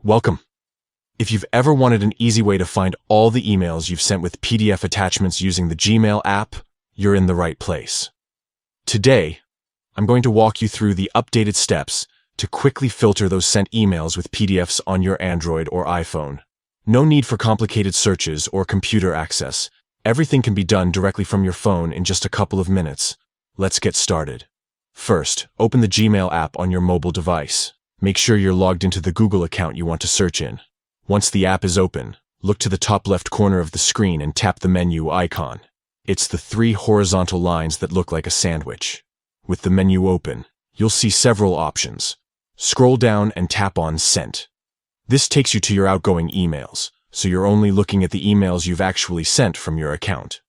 Welcome. If you've ever wanted an easy way to find all the emails you've sent with PDF attachments using the Gmail app, you're in the right place. Today, I'm going to walk you through the updated steps to quickly filter those sent emails with PDFs on your Android or iPhone. No need for complicated searches or computer access. Everything can be done directly from your phone in just a couple of minutes. Let's get started. First, open the Gmail app on your mobile device. Make sure you're logged into the Google account you want to search in. Once the app is open, look to the top left corner of the screen and tap the menu icon. It's the three horizontal lines that look like a sandwich. With the menu open, you'll see several options. Scroll down and tap on Sent. This takes you to your outgoing emails, so you're only looking at the emails you've actually sent from your account.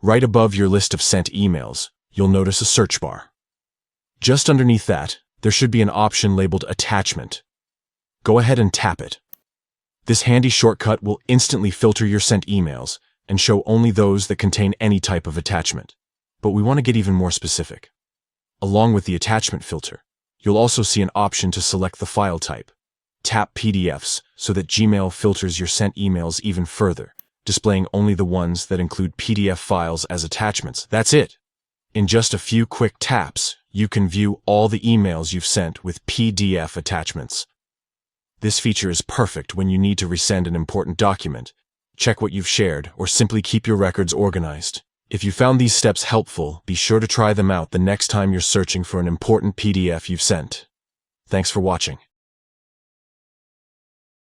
Right above your list of sent emails, you'll notice a search bar. Just underneath that, there should be an option labeled Attachment. Go ahead and tap it. This handy shortcut will instantly filter your sent emails and show only those that contain any type of attachment. But we want to get even more specific. Along with the attachment filter, you'll also see an option to select the file type. Tap PDFs so that Gmail filters your sent emails even further, displaying only the ones that include PDF files as attachments. That's it. In just a few quick taps, you can view all the emails you've sent with PDF attachments. This feature is perfect when you need to resend an important document, check what you've shared, or simply keep your records organized. If you found these steps helpful, be sure to try them out the next time you're searching for an important PDF you've sent. Thanks for watching.